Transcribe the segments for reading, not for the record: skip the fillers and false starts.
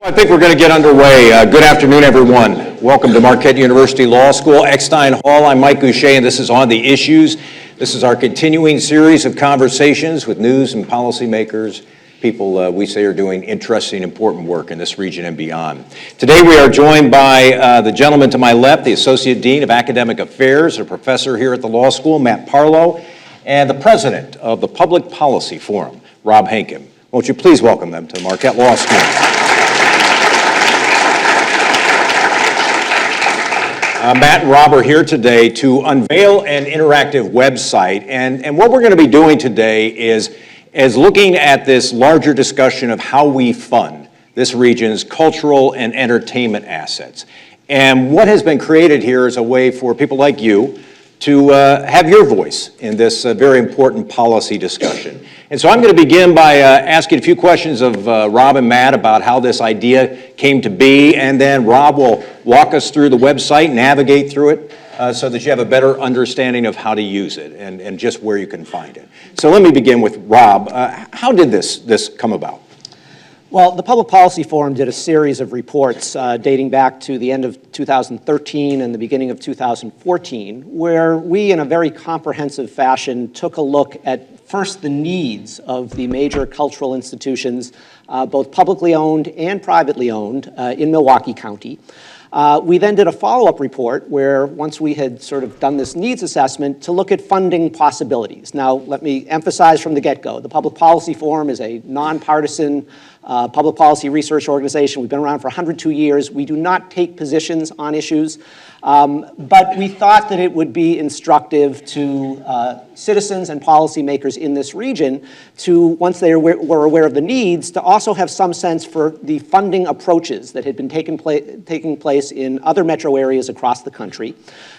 I think we're going to get underway. Good afternoon, everyone. Welcome to Marquette University Law School, Eckstein Hall. I'm Mike Goucher, and this is On the Issues. This is our continuing series of conversations with news and policymakers, people we say are doing interesting, important work in this region and beyond. Today we are joined by the gentleman to my left, the Associate Dean of Academic Affairs, a professor here at the law school, Matt Parlow, and the president of the Public Policy Forum, Rob Henkin. Won't you please welcome them to Marquette Law School. Matt and Rob are here today to unveil an interactive website, and what we're going to be doing today is looking at this larger discussion of how we fund this region's cultural and entertainment assets. And what has been created here is a way for people like you to have your voice in this very important policy discussion. And so I'm going to begin by asking a few questions of Rob and Matt about how this idea came to be, and then Rob will walk us through the website, navigate through it, so that you have a better understanding of how to use it and just where you can find it. So let me begin with Rob. How did this come about? Well, the Public Policy Forum did a series of reports dating back to the end of 2013 and the beginning of 2014, where we, in a very comprehensive fashion, took a look at first the needs of the major cultural institutions, both publicly owned and privately owned, in Milwaukee County. We then did a follow-up report where, once we had sort of done this needs assessment, to look at funding possibilities. Now, let me emphasize from the get-go, the Public Policy Forum is a nonpartisan public policy research organization. We've been around for 102 years. We do not take positions on issues, but we thought that it would be instructive to citizens and policymakers in this region to, once they were aware of the needs, to also have some sense for the funding approaches that had been taking place in other metro areas across the country.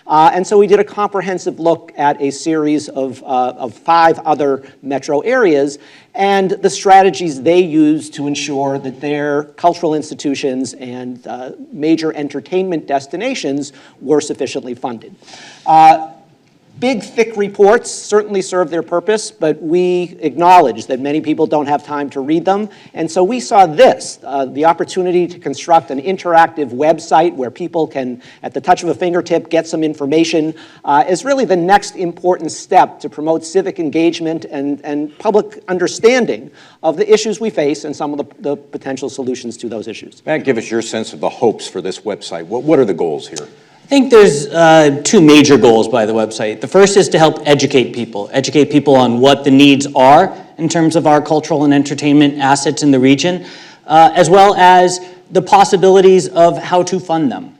And so we did a comprehensive look at a series of 5 other metro areas and the strategies they use to ensure that their cultural institutions and major entertainment destinations were sufficiently funded. Big, thick reports certainly serve their purpose, but we acknowledge that many people don't have time to read them. And so we saw this, the opportunity to construct an interactive website where people can, at the touch of a fingertip, get some information, is really the next important step to promote civic engagement and public understanding of the issues we face and some of the potential solutions to those issues. Matt, give us your sense of the hopes for this website. What are the goals here? I think there's 2 major goals by the website. The first is to help educate people on what the needs are in terms of our cultural and entertainment assets in the region, as well as the possibilities of how to fund them.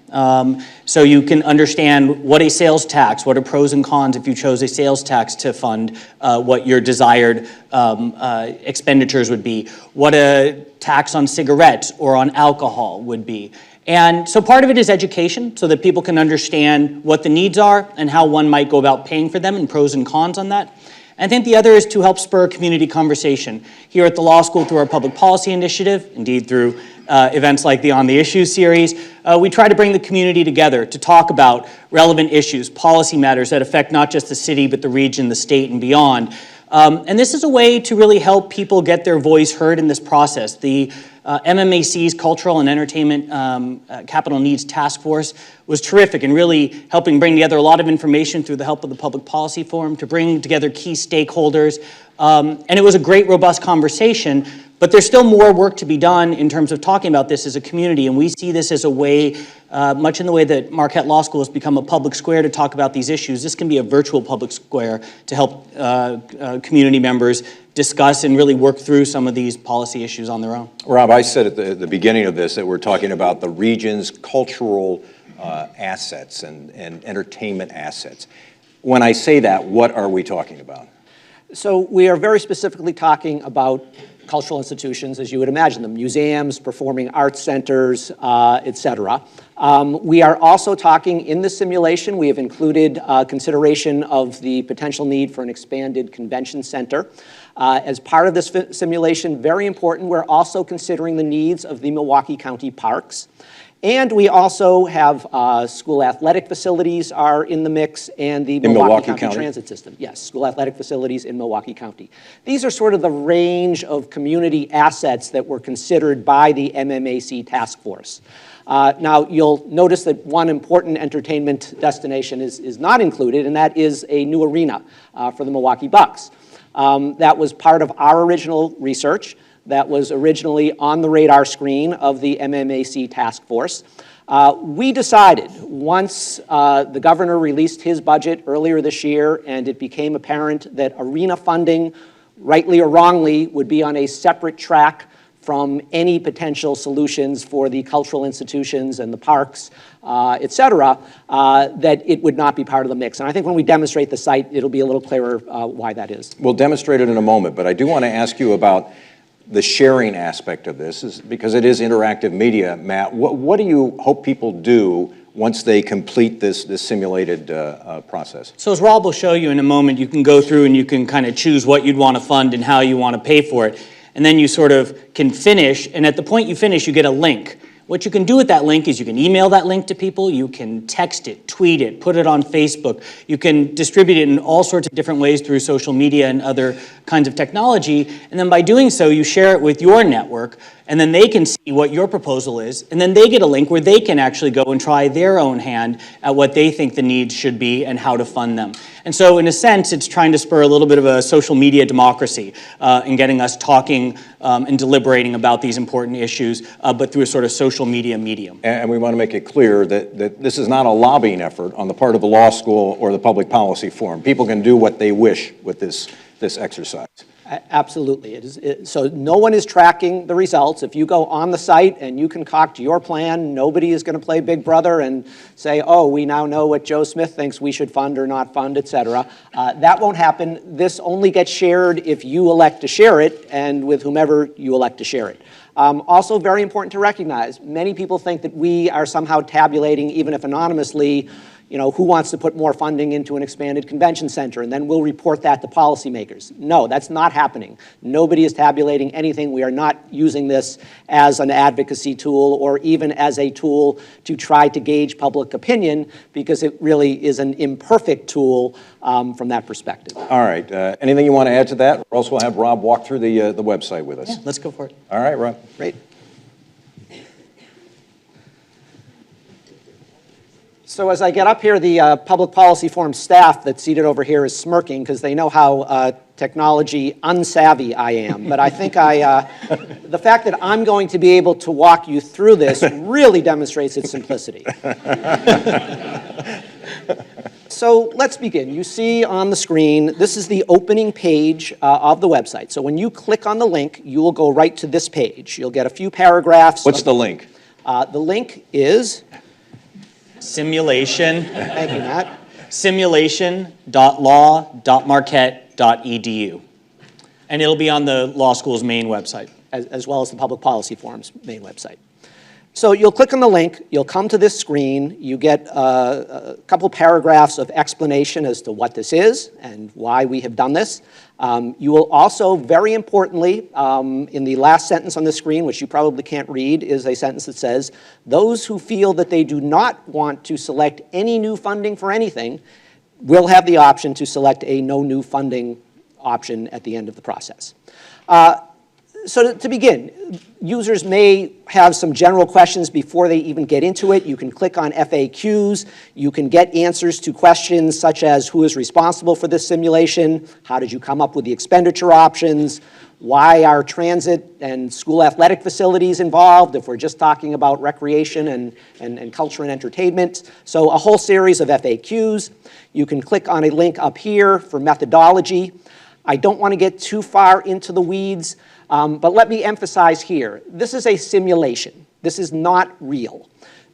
So you can understand what a sales tax, what are pros and cons if you chose a sales tax to fund what your desired expenditures would be, what a tax on cigarettes or on alcohol would be. And so part of it is education so that people can understand what the needs are and how one might go about paying for them and pros and cons on that. I think the other is to help spur community conversation. Here at the law school, through our public policy initiative, indeed through events like the On the Issues series, we try to bring the community together to talk about relevant issues, policy matters that affect not just the city, but the region, the state, and beyond. And this is a way to really help people get their voice heard in this process. The MMAC's Cultural and Entertainment Capital Needs Task Force was terrific in really helping bring together a lot of information through the help of the Public Policy Forum to bring together key stakeholders. And it was a great, robust conversation, but there's still more work to be done in terms of talking about this as a community, and we see this as a way, much in the way that Marquette Law School has become a public square to talk about these issues. This can be a virtual public square to help community members discuss and really work through some of these policy issues on their own. Rob, I said at the beginning of this that we're talking about the region's cultural assets and entertainment assets. When I say that, what are we talking about? So we are very specifically talking about cultural institutions, as you would imagine them, museums, performing arts centers, et cetera. We are also talking in the simulation, we have included consideration of the potential need for an expanded convention center. As part of this simulation, very important, we're also considering the needs of the Milwaukee County parks. And we also have school athletic facilities are in the mix, and the Milwaukee County Transit System. Yes, school athletic facilities in Milwaukee County. These are sort of the range of community assets that were considered by the MMAC task force. Now, you'll notice that one important entertainment destination is not included, and that is a new arena for the Milwaukee Bucks. That was part of our original research. That was originally on the radar screen of the MMAC task force. We decided, once the governor released his budget earlier this year and it became apparent that arena funding, rightly or wrongly, would be on a separate track from any potential solutions for the cultural institutions and the parks, et cetera, that it would not be part of the mix. And I think when we demonstrate the site, it'll be a little clearer why that is. We'll demonstrate it in a moment, but I do want to ask you about the sharing aspect of this, because it is interactive media. Matt, what do you hope people do once they complete this simulated process? So as Rob will show you in a moment, you can go through and you can kind of choose what you'd want to fund and how you want to pay for it. And then you sort of can finish, and at the point you finish, you get a link. What you can do with that link is you can email that link to people, you can text it, tweet it, put it on Facebook, you can distribute it in all sorts of different ways through social media and other kinds of technology, and then by doing so, you share it with your network, and then they can see what your proposal is, and then they get a link where they can actually go and try their own hand at what they think the needs should be and how to fund them. And so in a sense, it's trying to spur a little bit of a social media democracy in getting us talking and deliberating about these important issues, but through a sort of social media medium. And we want to make it clear that this is not a lobbying effort on the part of the law school or the public policy forum. People can do what they wish with this exercise. Absolutely. So no one is tracking the results. If you go on the site and you concoct your plan, nobody is going to play Big Brother and say, oh, we now know what Joe Smith thinks we should fund or not fund, et cetera. That won't happen. This only gets shared if you elect to share it and with whomever you elect to share it. Also very important to recognize, many people think that we are somehow tabulating, even if anonymously, who wants to put more funding into an expanded convention center, and then we'll report that to policymakers. No, that's not happening. Nobody is tabulating anything. We are not using this as an advocacy tool or even as a tool to try to gauge public opinion, because it really is an imperfect tool from that perspective. All right. Anything you want to add to that? Or else we'll have Rob walk through the website with us. Yeah, let's go for it. All right, Rob. Great. So as I get up here, the Public Policy Forum staff that's seated over here is smirking because they know how technology unsavvy I am. But I think the fact that I'm going to be able to walk you through this really demonstrates its simplicity. So let's begin. You see on the screen, this is the opening page of the website. So when you click on the link, you will go right to this page. You'll get a few paragraphs. What's the link? The link is... Simulation. Thank you, Matt. Simulation.law.marquette.edu. And it'll be on the law school's main website. As well as the Public Policy Forum's main website. So you'll click on the link, you'll come to this screen, you get a couple paragraphs of explanation as to what this is and why we have done this. You will also, very importantly, in the last sentence on the screen, which you probably can't read, is a sentence that says, those who feel that they do not want to select any new funding for anything will have the option to select a no new funding option at the end of the process. So to begin, users may have some general questions before they even get into it. You can click on FAQs. You can get answers to questions such as who is responsible for this simulation, how did you come up with the expenditure options, why are transit and school athletic facilities involved if we're just talking about recreation and culture and entertainment. So a whole series of FAQs. You can click on a link up here for methodology. I don't want to get too far into the weeds. But let me emphasize here, this is a simulation. This is not real.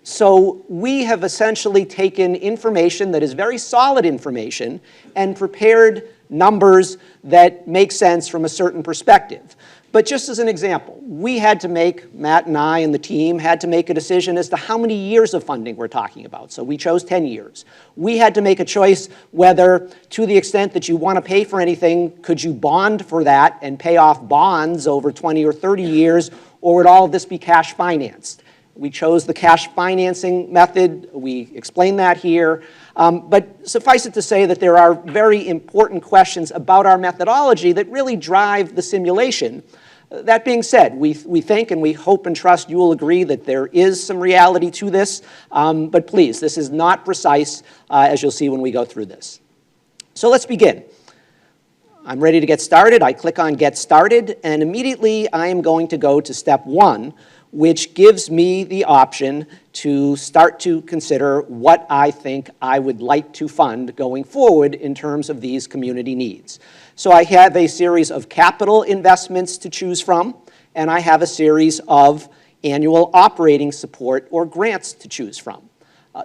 So we have essentially taken information that is very solid information and prepared numbers that make sense from a certain perspective. But just as an example, we had to make, Matt and I and the team had to make a decision as to how many years of funding we're talking about. So we chose 10 years. We had to make a choice whether, to the extent that you want to pay for anything, could you bond for that and pay off bonds over 20 or 30 years, or would all of this be cash financed? We chose the cash financing method. We explain that here. But suffice it to say that there are very important questions about our methodology that really drive the simulation. That being said, we think and we hope and trust you will agree that there is some reality to this. But please, this is not precise, as you'll see when we go through this. So let's begin. I'm ready to get started. I click on Get Started, and immediately I am going to go to step 1, which gives me the option to start to consider what I think I would like to fund going forward in terms of these community needs. So I have a series of capital investments to choose from, and I have a series of annual operating support or grants to choose from.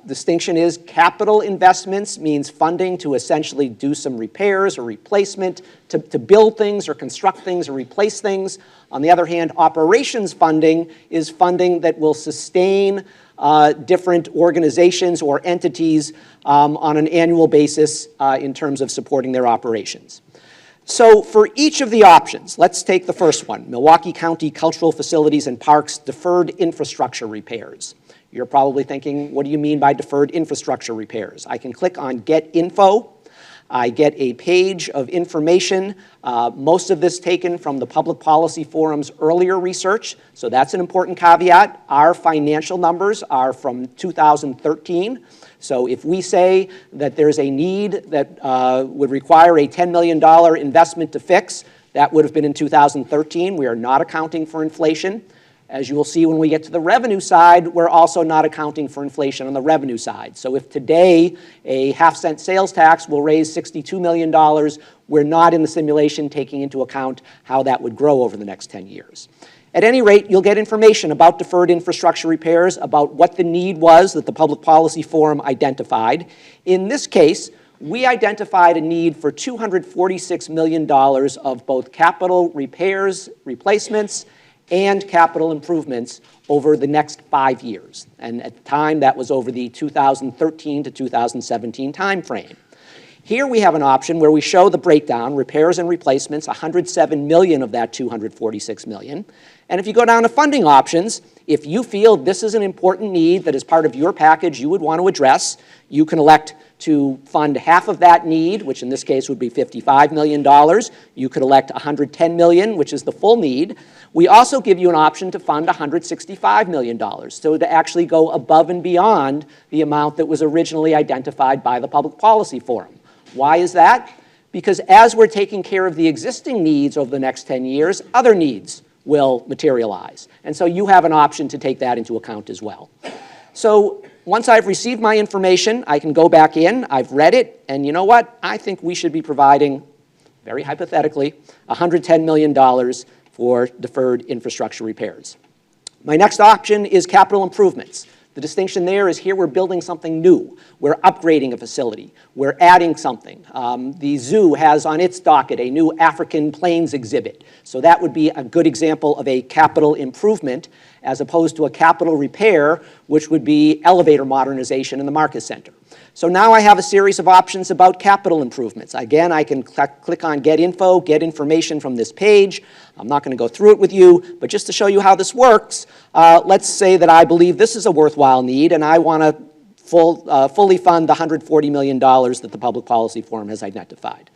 Distinction is capital investments means funding to essentially do some repairs or replacement, to build things or construct things or replace things. On the other hand, operations funding is funding that will sustain different organizations or entities on an annual basis in terms of supporting their operations. So for each of the options, let's take the first one, Milwaukee County Cultural Facilities and Parks Deferred Infrastructure Repairs. You're probably thinking, what do you mean by deferred infrastructure repairs? I can click on Get Info. I get a page of information, most of this taken from the Public Policy Forum's earlier research, so that's an important caveat. Our financial numbers are from 2013, so if we say that there's a need that would require a $10 million investment to fix, that would have been in 2013. We are not accounting for inflation. As you will see when we get to the revenue side, we're also not accounting for inflation on the revenue side. So if today a half-cent sales tax will raise $62 million, we're not in the simulation taking into account how that would grow over the next 10 years. At any rate, you'll get information about deferred infrastructure repairs, about what the need was that the Public Policy Forum identified. In this case, we identified a need for $246 million of both capital repairs, replacements, and capital improvements over the next 5 years. And at the time, that was over the 2013 to 2017 timeframe. Here we have an option where we show the breakdown, repairs and replacements, 107 million of that 246 million. And if you go down to funding options, if you feel this is an important need that is part of your package you would want to address, you can elect to fund half of that need, which in this case would be $55 million. You could elect $110 million, which is the full need. We also give you an option to fund $165 million, so to actually go above and beyond the amount that was originally identified by the Public Policy Forum. Why is that? Because as we're taking care of the existing needs over the next 10 years, other needs will materialize. And so you have an option to take that into account as well. So once I've received my information, I can go back in, I've read it, and you know what? I think we should be providing, very hypothetically, $110 million for deferred infrastructure repairs. My next option is capital improvements. The distinction there is here we're building something new. We're upgrading a facility. We're adding something. The zoo has on its docket a new African plains exhibit. So that would be a good example of a capital improvement as opposed to a capital repair, which would be elevator modernization in the Marquette Center. So now I have a series of options about capital improvements. Again, I can click on Get Info, get information from this page. I'm not going to go through it with you, but just to show you how this works, let's say that I believe this is a worthwhile need and I want to fully fund the $140 million that the Public Policy Forum has identified.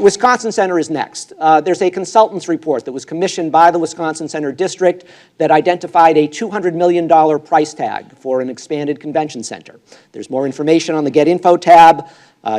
Wisconsin Center is next. There's a consultant's report that was commissioned by the Wisconsin Center District that identified a $200 million price tag for an expanded convention center. There's more information on the Get Info tab.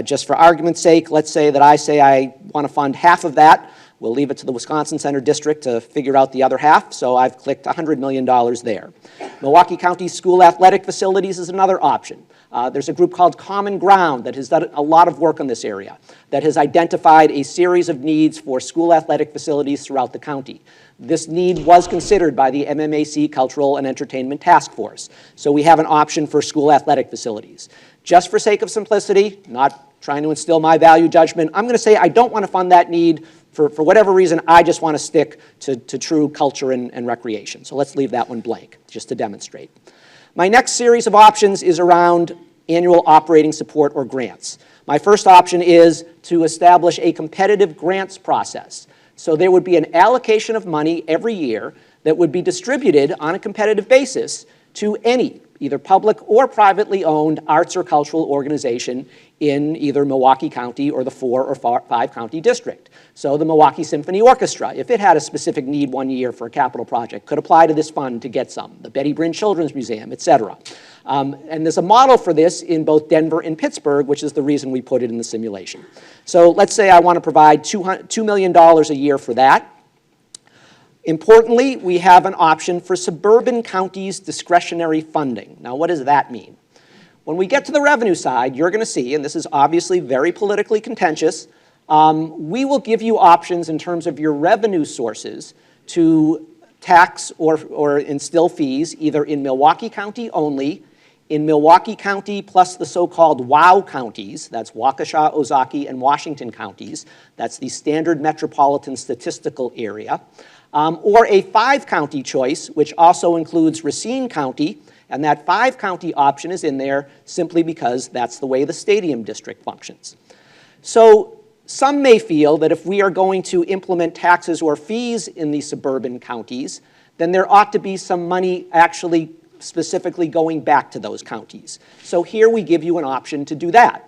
Just for argument's sake, let's say that I want to fund half of that. We'll leave it to the Wisconsin Center District to figure out the other half, so I've clicked $100 million there. Milwaukee County School Athletic Facilities is another option. There's a group called Common Ground that has done a lot of work on this area, that has identified a series of needs for school athletic facilities throughout the county. This need was considered by the MMAC Cultural and Entertainment Task Force, so we have an option for school athletic facilities. Just for sake of simplicity, not trying to instill my value judgment, I'm going to say I don't want to fund that need. For whatever reason, I just want to stick to true culture and recreation. So let's leave that one blank, just to demonstrate. My next series of options is around annual operating support or grants. My first option is to establish a competitive grants process. So there would be an allocation of money every year that would be distributed on a competitive basis to any, either public or privately owned arts or cultural organization in either Milwaukee County or the 4 or 5 county district. So the Milwaukee Symphony Orchestra, if it had a specific need one year for a capital project, could apply to this fund to get some. The Betty Brinn Children's Museum, et cetera. And there's a model for this in both Denver and Pittsburgh, which is the reason we put it in the simulation. So let's say I want to provide $2 million a year for that. Importantly, we have an option for suburban counties' discretionary funding. Now, what does that mean? When we get to the revenue side, you're going to see, and this is obviously very politically contentious, we will give you options in terms of your revenue sources to tax or instill fees either in Milwaukee County only, in Milwaukee County plus the so-called WOW counties, that's Waukesha, Ozaukee, and Washington counties, that's the standard metropolitan statistical area, or a 5-county choice, which also includes Racine County, and that 5-county option is in there simply because that's the way the stadium district functions. So some may feel that if we are going to implement taxes or fees in the suburban counties, then there ought to be some money actually specifically going back to those counties. So here we give you an option to do that.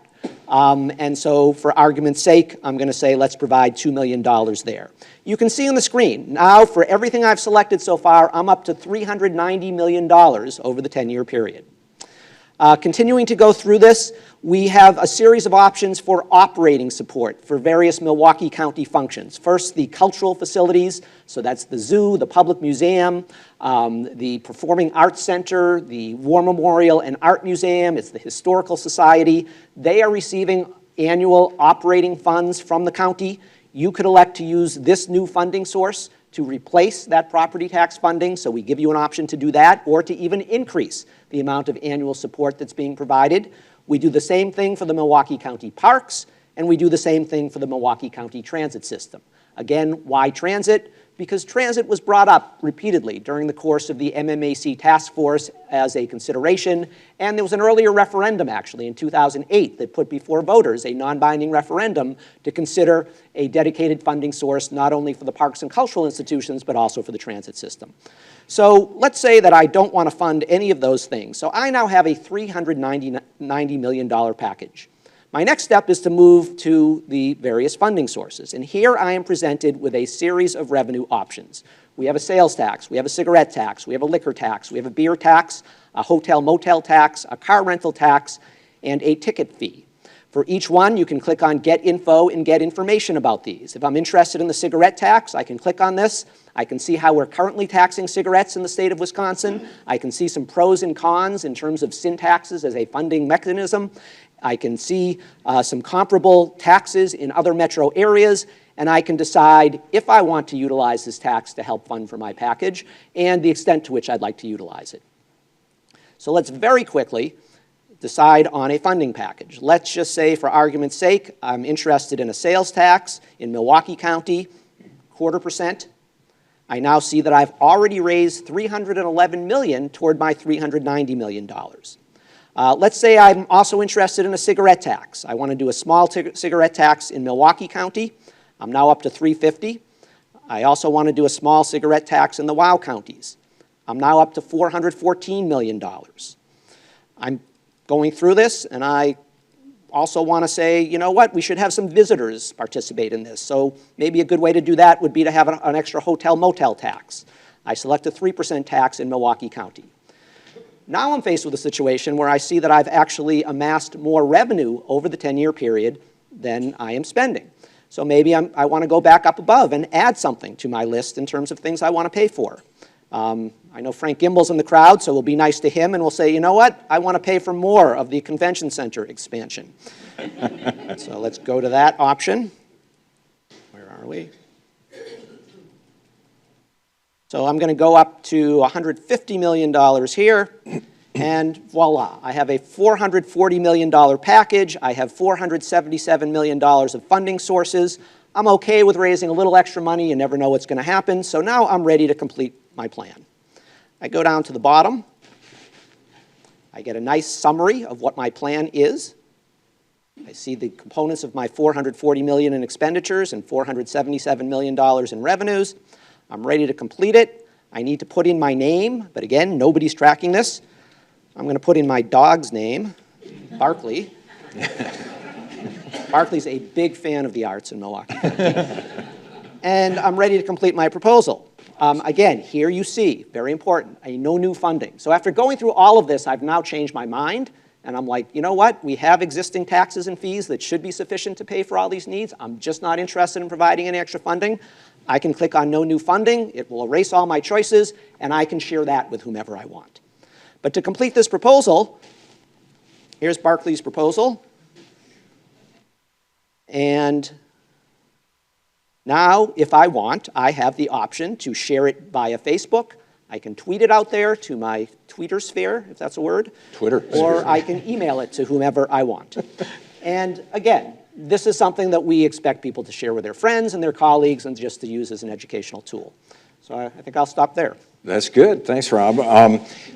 And so for argument's sake, I'm going to say let's provide $2 million there. You can see on the screen, now for everything I've selected so far, I'm up to $390 million over the 10-year period. Continuing to go through this, we have a series of options for operating support for various Milwaukee County functions. First, the cultural facilities, so that's the zoo, the public museum, the Performing Arts Center, the War Memorial and Art Museum, it's the Historical Society. They are receiving annual operating funds from the county. You could elect to use this new funding source to replace that property tax funding, so we give you an option to do that, or to even increase the amount of annual support that's being provided. We do the same thing for the Milwaukee County Parks, and we do the same thing for the Milwaukee County Transit System. Again, why transit? Because transit was brought up repeatedly during the course of the MMAC task force as a consideration, and there was an earlier referendum actually in 2008 that put before voters a non-binding referendum to consider a dedicated funding source not only for the parks and cultural institutions but also for the transit system. So let's say that I don't want to fund any of those things. So I now have a $390 million package. My next step is to move to the various funding sources. And here I am presented with a series of revenue options. We have a sales tax, we have a cigarette tax, we have a liquor tax, we have a beer tax, a hotel-motel tax, a car rental tax, and a ticket fee. For each one, you can click on Get Info and get information about these. If I'm interested in the cigarette tax, I can click on this. I can see how we're currently taxing cigarettes in the state of Wisconsin. I can see some pros and cons in terms of sin taxes as a funding mechanism. I can see some comparable taxes in other metro areas, and I can decide if I want to utilize this tax to help fund for my package and the extent to which I'd like to utilize it. So let's very quickly decide on a funding package. Let's just say, for argument's sake, I'm interested in a sales tax in Milwaukee County, 0.25%. I now see that I've already raised $311 million toward my $390 million. Let's say I'm also interested in a cigarette tax. I want to do a small cigarette tax in Milwaukee County. I'm now up to $350. I also want to do a small cigarette tax in the WOW counties. I'm now up to $414 million. I'm going through this, and I also want to say, you know what, we should have some visitors participate in this. So maybe a good way to do that would be to have an extra hotel-motel tax. I select a 3% tax in Milwaukee County. Now I'm faced with a situation where I see that I've actually amassed more revenue over the 10-year period than I am spending. So maybe I want to go back up above and add something to my list in terms of things I want to pay for. I know Frank Gimbel's in the crowd, so we'll be nice to him and we'll say, you know what, I want to pay for more of the convention center expansion. So let's go to that option. Where are we? So I'm going to go up to $150 million here, and voila, I have a $440 million package. I have $477 million of funding sources. I'm okay with raising a little extra money. You never know what's going to happen. So now I'm ready to complete my plan. I go down to the bottom. I get a nice summary of what my plan is. I see the components of my $440 million in expenditures and $477 million in revenues. I'm ready to complete it. I need to put in my name, but again, nobody's tracking this. I'm going to put in my dog's name, Barkley. Barkley's a big fan of the arts in Milwaukee. And I'm ready to complete my proposal. Again, here you see, very important, no new funding. So after going through all of this, I've now changed my mind, and I'm like, you know what? We have existing taxes and fees that should be sufficient to pay for all these needs. I'm just not interested in providing any extra funding. I can click on no new funding, it will erase all my choices, and I can share that with whomever I want. But to complete this proposal, here's Barclay's proposal. And now, if I want, I have the option to share it via Facebook. I can tweet it out there to my Twitter sphere, if that's a word. Twitter. Or I can email it to whomever I want. And again, this is something that we expect people to share with their friends and their colleagues and just to use as an educational tool. So I think I'll stop there. That's good. Thanks, Rob.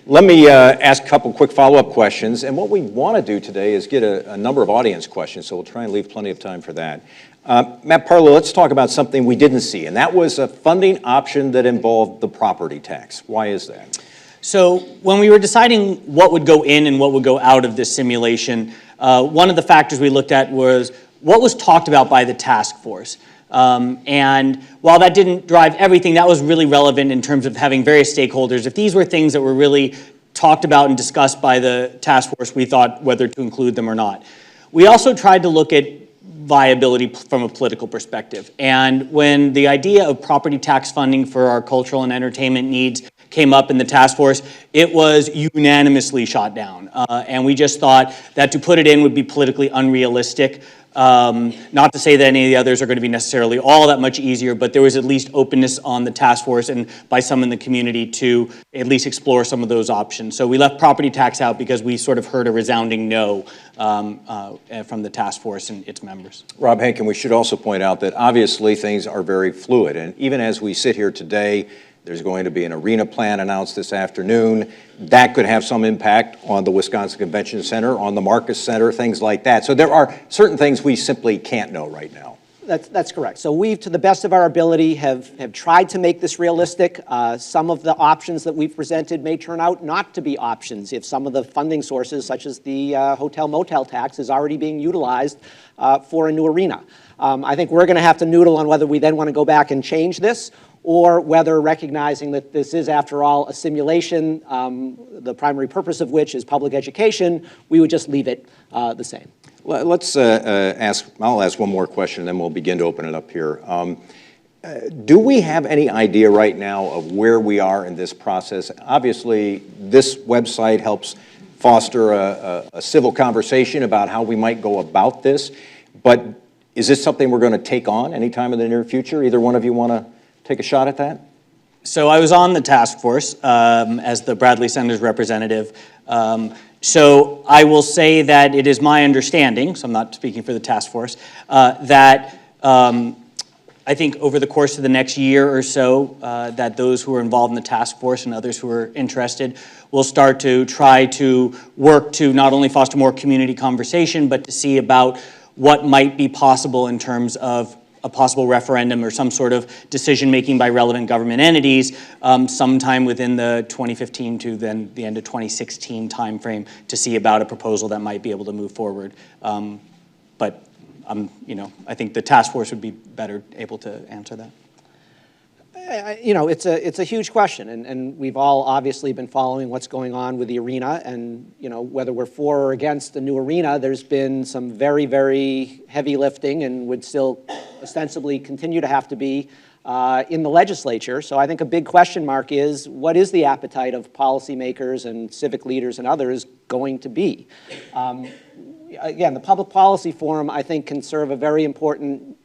Let me ask a couple quick follow-up questions. And what we want to do today is get a number of audience questions, so we'll try and leave plenty of time for that. Matt Parlow, let's talk about something we didn't see, and that was a funding option that involved the property tax. Why is that? So when we were deciding what would go in and what would go out of this simulation, one of the factors we looked at was what was talked about by the task force. And while that didn't drive everything, that was really relevant in terms of having various stakeholders. If these were things that were really talked about and discussed by the task force, we thought whether to include them or not. We also tried to look at viability from a political perspective. And when the idea of property tax funding for our cultural and entertainment needs came up in the task force, it was unanimously shot down. And we just thought that to put it in would be politically unrealistic. Not to say that any of the others are going to be necessarily all that much easier, but there was at least openness on the task force and by some in the community to at least explore some of those options. So we left property tax out because we sort of heard a resounding no from the task force and its members. Rob Henkin, we should also point out that obviously things are very fluid, and even as we sit here today, there's going to be an arena plan announced this afternoon. That could have some impact on the Wisconsin Convention Center, on the Marcus Center, things like that. So there are certain things we simply can't know right now. That's correct. So we, to the best of our ability, have tried to make this realistic. Some of the options that we've presented may turn out not to be options if some of the funding sources, such as the hotel-motel tax, is already being utilized for a new arena. I think we're going to have to noodle on whether we then want to go back and change this, or whether, recognizing that this is, after all, a simulation, the primary purpose of which is public education, we would just leave it the same. Let's I'll ask one more question, and then we'll begin to open it up here. Do we have any idea right now of where we are in this process? Obviously, this website helps foster a civil conversation about how we might go about this, but is this something we're going to take on anytime in the near future? Either one of you want to take a shot at that? So I was on the task force as the Bradley Center's representative. So I will say that it is my understanding, so I'm not speaking for the task force, that I think over the course of the next year or so, that those who are involved in the task force and others who are interested will start to try to work to not only foster more community conversation, but to see about what might be possible in terms of a possible referendum or some sort of decision-making by relevant government entities sometime within the 2015 to then the end of 2016 timeframe to see about a proposal that might be able to move forward. But I think the task force would be better able to answer that. It's a huge question, and we've all obviously been following what's going on with the arena, and whether we're for or against the new arena, there's been some very, very heavy lifting and would still ostensibly continue to have to be in the legislature. So I think a big question mark is, what is the appetite of policymakers and civic leaders and others going to be? Again, the Public Policy Forum, I think, can serve a very important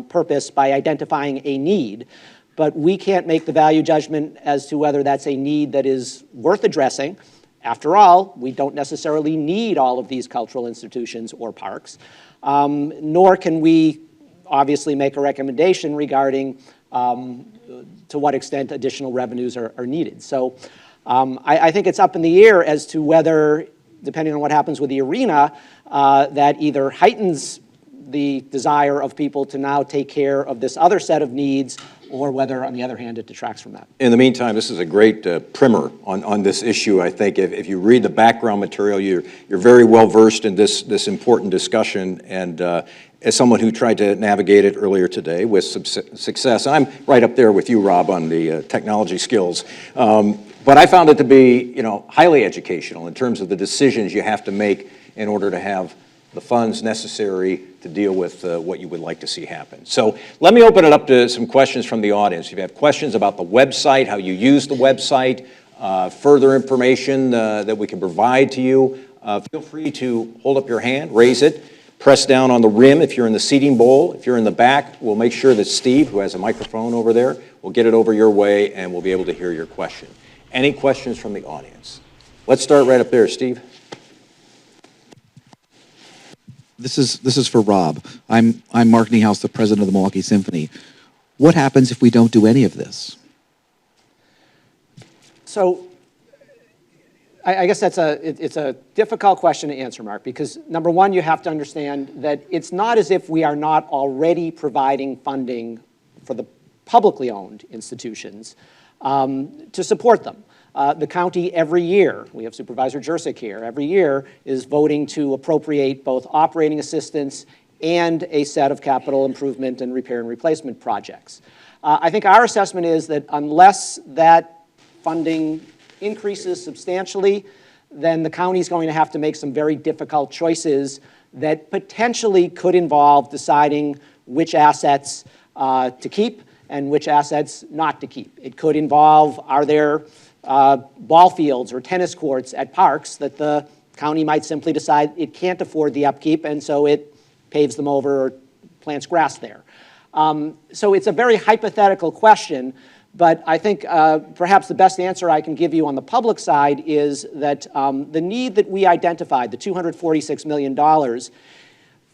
purpose by identifying a need. But we can't make the value judgment as to whether that's a need that is worth addressing. After all, we don't necessarily need all of these cultural institutions or parks, nor can we obviously make a recommendation regarding to what extent additional revenues are needed. So I think it's up in the air as to whether, depending on what happens with the arena, that either heightens the desire of people to now take care of this other set of needs, or whether, on the other hand, it detracts from that. In the meantime, this is a great primer on this issue, I think. If you read the background material, you're very well versed in this important discussion, and as someone who tried to navigate it earlier today with some success, I'm right up there with you, Rob, on the technology skills. But I found it to be, highly educational in terms of the decisions you have to make in order to have the funds necessary to deal with what you would like to see happen. So let me open it up to some questions from the audience. If you have questions about the website, how you use the website, further information that we can provide to you, feel free to hold up your hand, raise it, press down on the rim if you're in the seating bowl. If you're in the back, we'll make sure that Steve, who has a microphone over there, will get it over your way and we'll be able to hear your question. Any questions from the audience? Let's start right up there, Steve. This is for Rob. I'm Mark Niehaus, the president of the Milwaukee Symphony. What happens if we don't do any of this? So I guess it's a difficult question to answer, Mark, because number one, you have to understand that it's not as if we are not already providing funding for the publicly owned institutions to support them. The county every year, we have Supervisor Jurczyk here, every year is voting to appropriate both operating assistance and a set of capital improvement and repair and replacement projects. I think our assessment is that unless that funding increases substantially, then the county's going to have to make some very difficult choices that potentially could involve deciding which assets to keep and which assets not to keep. It could involve, are there ball fields or tennis courts at parks that the county might simply decide it can't afford the upkeep, and so it paves them over or plants grass there. So it's a very hypothetical question, but I think perhaps the best answer I can give you on the public side is that the need that we identified, the $246 million,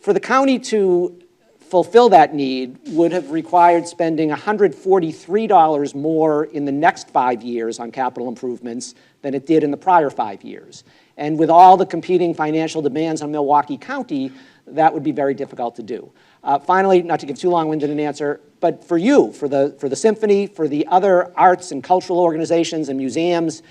for the county to fulfill that need would have required spending $143 more in the next 5 years on capital improvements than it did in the prior 5 years. And with all the competing financial demands on Milwaukee County, that would be very difficult to do. Finally, not to give too long-winded an answer, but for you, for the symphony, for the other arts and cultural organizations and museums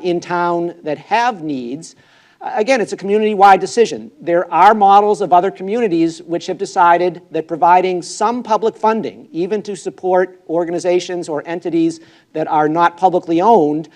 in town that have needs, again, it's a community-wide decision. There are models of other communities which have decided that providing some public funding, even to support organizations or entities that are not publicly owned,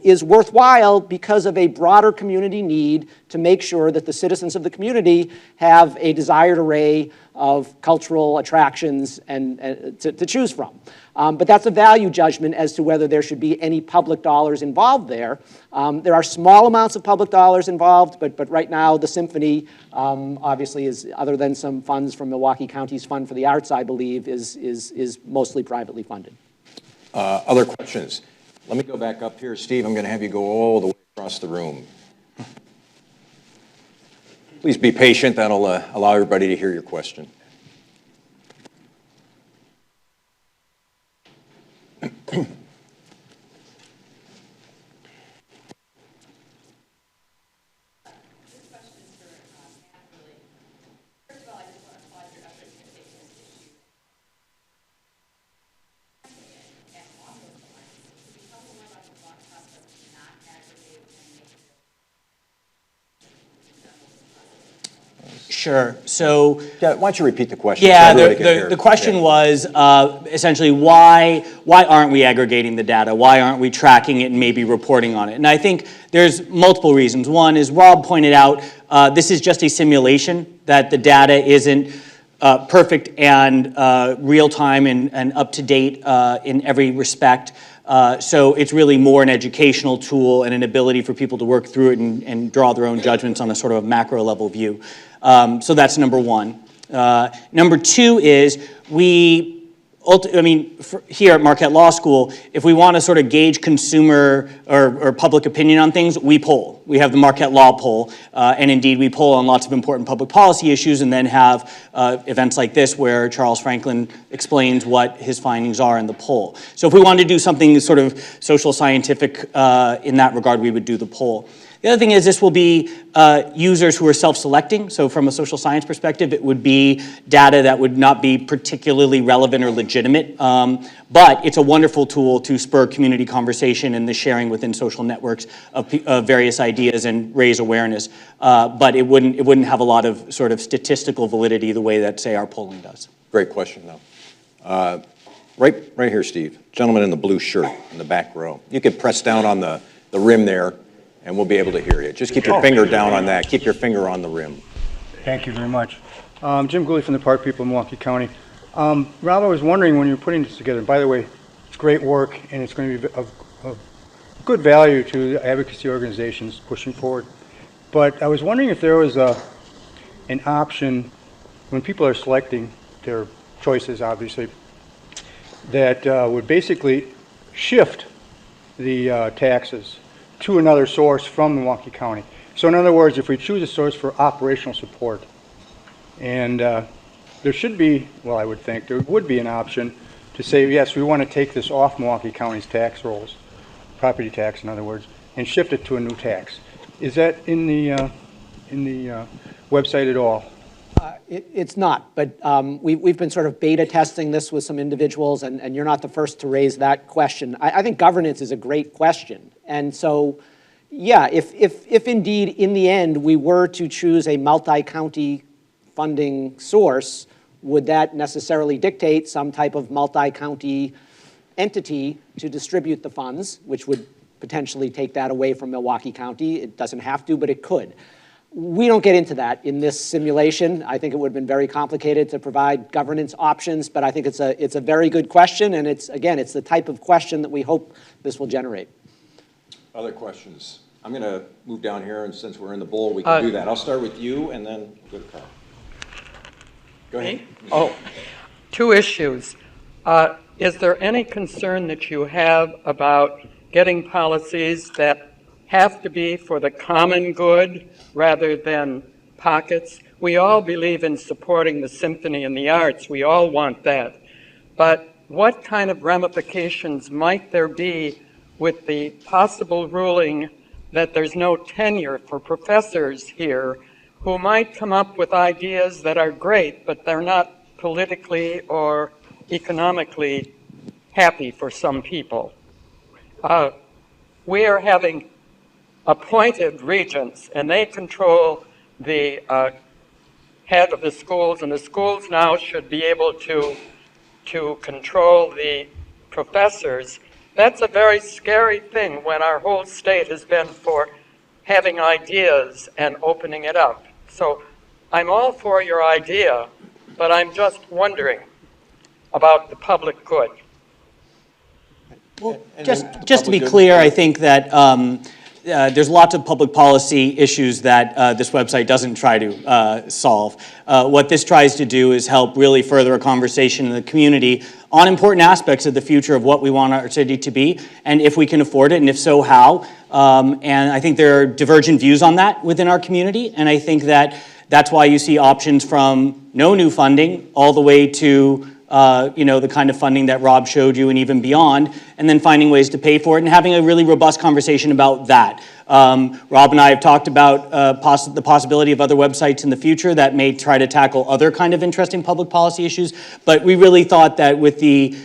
is worthwhile because of a broader community need to make sure that the citizens of the community have a desired array of cultural attractions to choose from. But that's a value judgment as to whether there should be any public dollars involved there. There are small amounts of public dollars involved, but right now the symphony obviously is, other than some funds from Milwaukee County's Fund for the Arts, I believe, is mostly privately funded. Other questions? Let me go back up here. Steve, I'm going to have you go all the way across the room. Please be patient. That'll allow everybody to hear your question. Sure. So, Yeah, why don't you repeat the question? yeah, so everybody can hear the it? question Yeah. was essentially why aren't we aggregating the data? Why aren't we tracking it and maybe reporting on it? And I think there's multiple reasons. One is Rob pointed out this is just a simulation, that the data isn't perfect and real-time and up-to-date in every respect. So it's really more an educational tool and an ability for people to work through it and draw their own judgments on a sort of macro level view. So that's number one. Number two is here at Marquette Law School, if we want to sort of gauge consumer or public opinion on things, we poll. We have the Marquette Law Poll, and indeed we poll on lots of important public policy issues and then have events like this where Charles Franklin explains what his findings are in the poll. So if we wanted to do something sort of social scientific in that regard, we would do the poll. The other thing is this will be users who are self-selecting. So from a social science perspective, it would be data that would not be particularly relevant or legitimate. But it's a wonderful tool to spur community conversation and the sharing within social networks of various ideas and raise awareness. But it wouldn't have a lot of sort of statistical validity the way that, say, our polling does. Great question, though. Right here, Steve. Gentleman in the blue shirt in the back row. You could press down on the rim there, and we'll be able to hear you. Just keep your finger down on that. Keep your finger on the rim. Thank you very much. Jim Gooley from the Park People of Milwaukee County. Rob, I was wondering when you're putting this together, by the way, it's great work, and it's going to be of good value to the advocacy organizations pushing forward. But I was wondering if there was an option when people are selecting their choices, obviously, that would basically shift the taxes to another source from Milwaukee County. So in other words, if we choose a source for operational support, and there should be, well, I would think, there would be an option to say, yes, we want to take this off Milwaukee County's tax rolls, property tax in other words, and shift it to a new tax. Is that in the website at all? It's not, but we've been sort of beta testing this with some individuals, and you're not the first to raise that question. I think governance is a great question. And so, yeah, if indeed in the end we were to choose a multi-county funding source, would that necessarily dictate some type of multi-county entity to distribute the funds, which would potentially take that away from Milwaukee County? It doesn't have to, but it could. We don't get into that in this simulation. I think it would have been very complicated to provide governance options, but I think it's a very good question, and it's the type of question that we hope this will generate. Other questions? I'm going to move down here, and since we're in the bowl, we can do that. I'll start with you, and then go to Carl. Go ahead. Oh, two issues. Is there any concern that you have about getting policies that have to be for the common good rather than pockets? We all believe in supporting the symphony and the arts. We all want that. But what kind of ramifications might there be with the possible ruling that there's no tenure for professors here who might come up with ideas that are great, but they're not politically or economically happy for some people? We are having appointed regents, and they control the head of the schools, and the schools now should be able to control the professors. That's a very scary thing when our whole state has been for having ideas and opening it up. So I'm all for your idea, but I'm just wondering about the public good. Well, just to be clear, I think that there's lots of public policy issues that this website doesn't try to solve. What this tries to do is help really further a conversation in the community on important aspects of the future of what we want our city to be, and if we can afford it, and if so, how. And I think there are divergent views on that within our community, and I think that that's why you see options from no new funding all the way to the kind of funding that Rob showed you and even beyond, and then finding ways to pay for it and having a really robust conversation about that. Rob and I have talked about the possibility of other websites in the future that may try to tackle other kind of interesting public policy issues, but we really thought that with the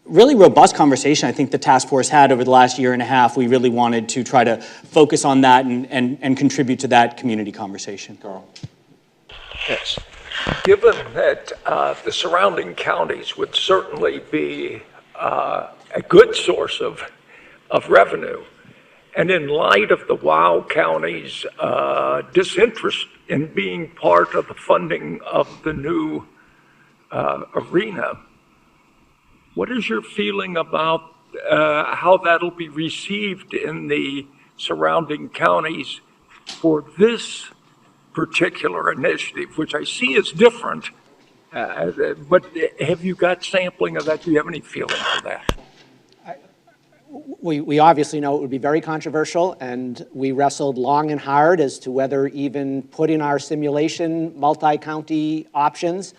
really robust conversation I think the task force had over the last year and a half, we really wanted to try to focus on that and contribute to that community conversation. Carl. Yes. Given that the surrounding counties would certainly be a good source of revenue, and in light of the WOW county's disinterest in being part of the funding of the new arena, what is your feeling about how that'll be received in the surrounding counties for this particular initiative, which I see as different, but have you got sampling of that? Do you have any feeling for that? We obviously know it would be very controversial, and we wrestled long and hard as to whether even put in our simulation multi-county options.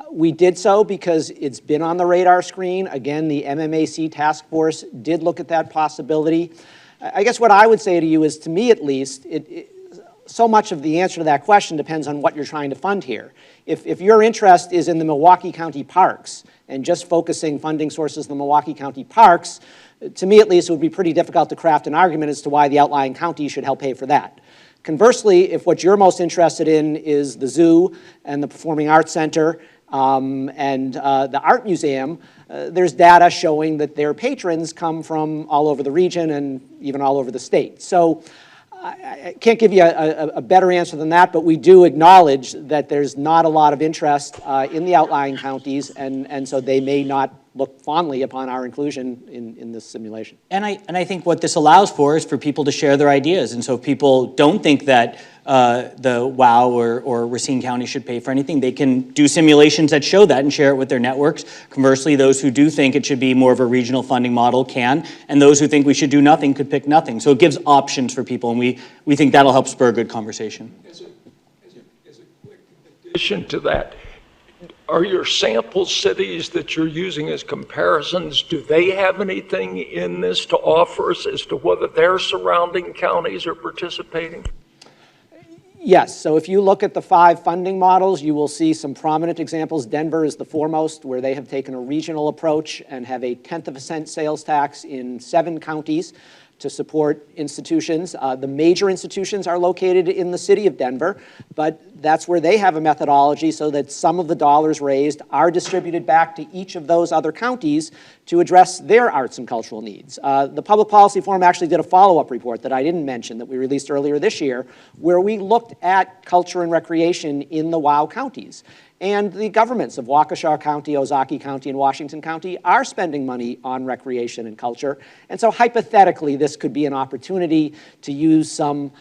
We did so because it's been on the radar screen. Again, the MMAC task force did look at that possibility. I guess what I would say to you is, to me at least, so much of the answer to that question depends on what you're trying to fund here. If your interest is in the Milwaukee County parks and just focusing funding sources in the Milwaukee County parks, to me at least it would be pretty difficult to craft an argument as to why the outlying counties should help pay for that. Conversely, if what you're most interested in is the zoo and the Performing Arts Center and the Art Museum, there's data showing that their patrons come from all over the region and even all over the state. So I can't give you a better answer than that, but we do acknowledge that there's not a lot of interest in the outlying counties, and so they may not look fondly upon our inclusion in this simulation. And I think what this allows for is for people to share their ideas. And so if people don't think that the WOW or Racine County should pay for anything, they can do simulations that show that and share it with their networks. Conversely, those who do think it should be more of a regional funding model can, and those who think we should do nothing could pick nothing. So it gives options for people, and we think that'll help spur a good conversation. As a quick addition to that, are your sample cities that you're using as comparisons, do they have anything in this to offer us as to whether their surrounding counties are participating? Yes, so if you look at the 5 funding models, you will see some prominent examples. Denver is the foremost, where they have taken a regional approach and have a 1/10 of a cent sales tax in 7 counties to support institutions. The major institutions are located in the city of Denver, but that's where they have a methodology so that some of the dollars raised are distributed back to each of those other counties to address their arts and cultural needs. The Public Policy Forum actually did a follow-up report that I didn't mention that we released earlier this year, where we looked at culture and recreation in the WOW counties. And the governments of Waukesha County, Ozaukee County, and Washington County are spending money on recreation and culture. And so hypothetically, this could be an opportunity to use some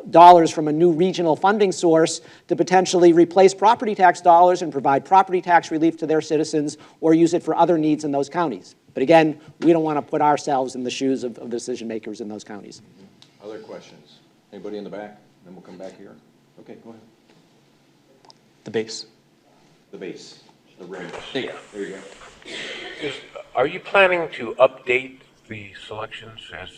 dollars from a new regional funding source to potentially replace property tax dollars and provide property tax relief to their citizens, or use it for other needs in those counties. But again, we don't want to put ourselves in the shoes of the decision makers in those counties. Other questions? Anybody in the back? Then we'll come back here. Okay, go ahead. The base. The base, the ring. Yeah. There you go. Are you planning to update the selections as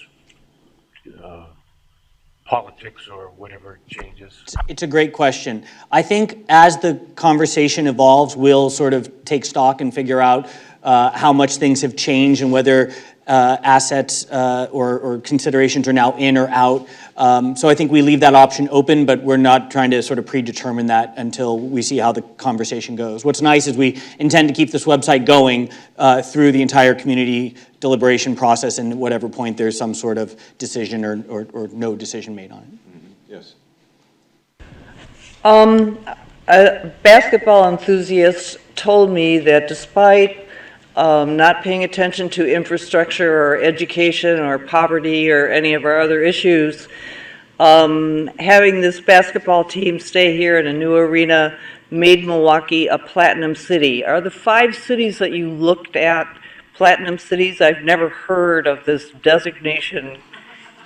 politics or whatever changes? It's a great question. I think as the conversation evolves, we'll sort of take stock and figure out how much things have changed and whether assets or considerations are now in or out. So I think we leave that option open, but we're not trying to sort of predetermine that until we see how the conversation goes. What's nice is we intend to keep this website going through the entire community deliberation process, and at whatever point there's some sort of decision or no decision made on it. Yes. A basketball enthusiast told me that despite not paying attention to infrastructure or education or poverty or any of our other issues, having this basketball team stay here in a new arena made Milwaukee a platinum city. Are the 5 cities that you looked at platinum cities? I've never heard of this designation,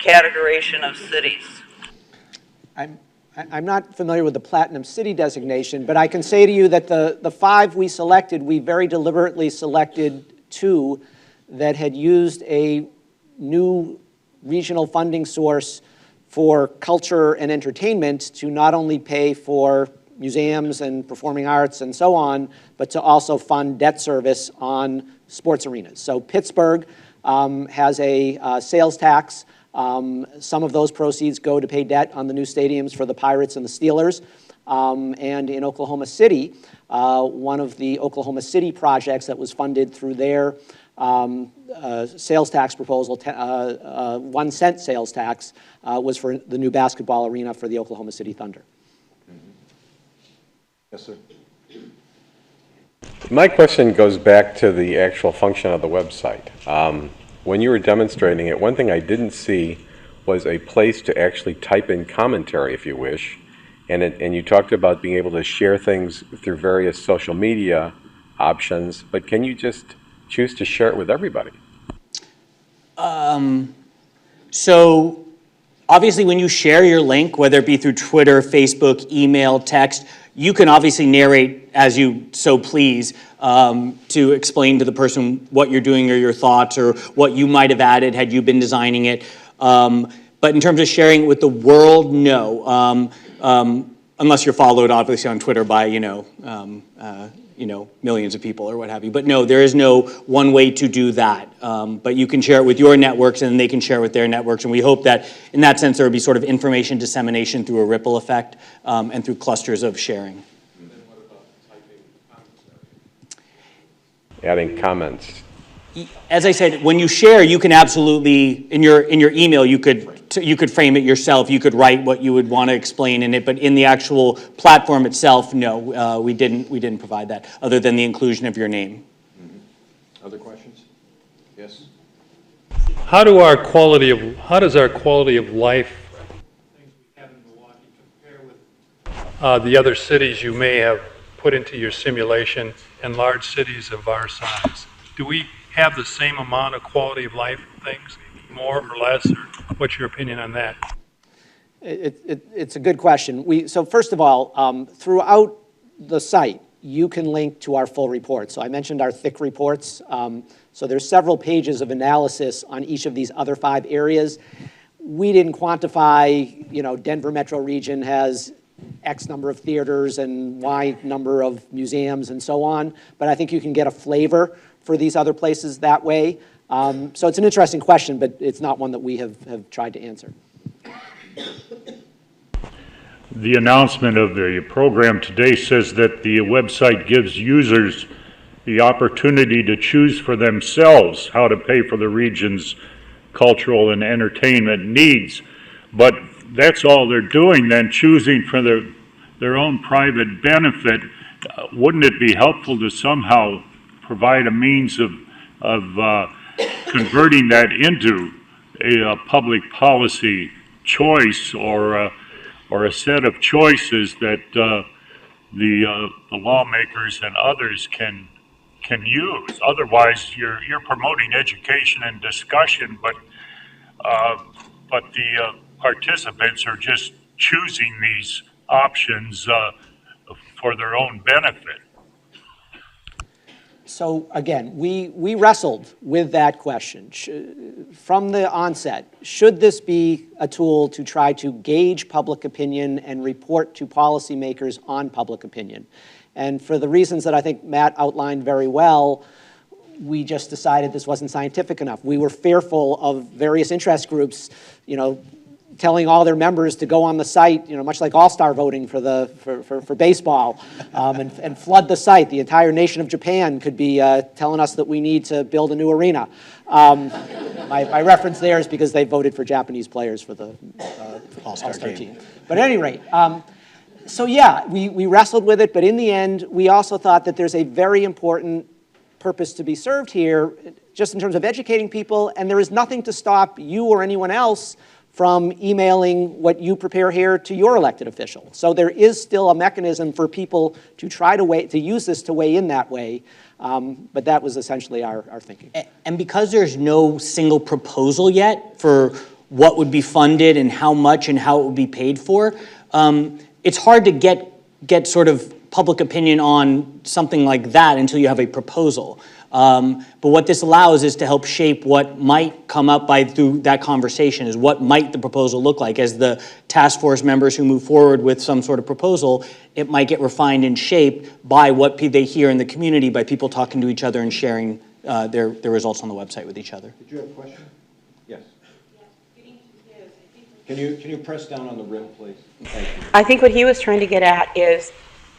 categorization of cities. I'm not familiar with the Platinum City designation, but I can say to you that the 5 we selected, we very deliberately selected 2 that had used a new regional funding source for culture and entertainment to not only pay for museums and performing arts and so on, but to also fund debt service on sports arenas. So Pittsburgh has a sales tax. Some of those proceeds go to pay debt on the new stadiums for the Pirates and the Steelers. And in Oklahoma City, one of the Oklahoma City projects that was funded through their sales tax proposal, 1 cent sales tax, was for the new basketball arena for the Oklahoma City Thunder. Yes, sir. My question goes back to the actual function of the website. When you were demonstrating it, one thing I didn't see was a place to actually type in commentary, if you wish, and you talked about being able to share things through various social media options, but can you just choose to share it with everybody? So obviously when you share your link, whether it be through Twitter, Facebook, email, text, you can obviously narrate as you so please to explain to the person what you're doing or your thoughts or what you might have added had you been designing it. But in terms of sharing it with the world, no. Unless you're followed, obviously, on Twitter by, millions of people or what have you. But no, there is no one way to do that. But you can share it with your networks, and they can share it with their networks. And we hope that, in that sense, there would be sort of information dissemination through a ripple effect and through clusters of sharing. And then what about typing comments? Adding comments. As I said, when you share, you can absolutely, in your email, you could frame it yourself. You could write what you would want to explain in it. But in the actual platform itself, no, we didn't provide that, other than the inclusion of your name. Mm-hmm. Other questions? Yes. How does our quality of life things we have in Milwaukee compare with the other cities you may have put into your simulation and large cities of our size? Do we have the same amount of quality of life things, more or less, or what's your opinion on that? It's a good question. So first of all, throughout the site, you can link to our full report. So I mentioned our thick reports. So there's several pages of analysis on each of these other 5 areas. We didn't quantify, Denver metro region has X number of theaters and Y number of museums and so on. But I think you can get a flavor for these other places that way. So it's an interesting question, but it's not one that we have tried to answer. The announcement of the program today says that the website gives users the opportunity to choose for themselves how to pay for the region's cultural and entertainment needs. But that's all they're doing then, choosing for their own private benefit. Wouldn't it be helpful to somehow provide a means of converting that into a public policy choice or a set of choices that the lawmakers and others can use? Otherwise, you're promoting education and discussion, but the participants are just choosing these options for their own benefit. So again, we wrestled with that question from the onset. Should this be a tool to try to gauge public opinion and report to policymakers on public opinion? And for the reasons that I think Matt outlined very well, we just decided this wasn't scientific enough. We were fearful of various interest groups, telling all their members to go on the site, much like all-star voting for baseball, and flood the site. The entire nation of Japan could be telling us that we need to build a new arena. My reference there is because they voted for Japanese players for the all-star team. But at any rate, so yeah, we wrestled with it, but in the end, we also thought that there's a very important purpose to be served here, just in terms of educating people, and there is nothing to stop you or anyone else from emailing what you prepare here to your elected official. So there is still a mechanism for people to try to use this to weigh in that way, but that was essentially our thinking. And because there's no single proposal yet for what would be funded and how much and how it would be paid for, it's hard to get sort of public opinion on something like that until you have a proposal. But what this allows is to help shape what might come up through that conversation, is what might the proposal look like. As the task force members who move forward with some sort of proposal, it might get refined and shaped by what they hear in the community, by people talking to each other and sharing their results on the website with each other. Did you have a question? Yes. Can you press down on the rim, please? Thank you. I think what he was trying to get at is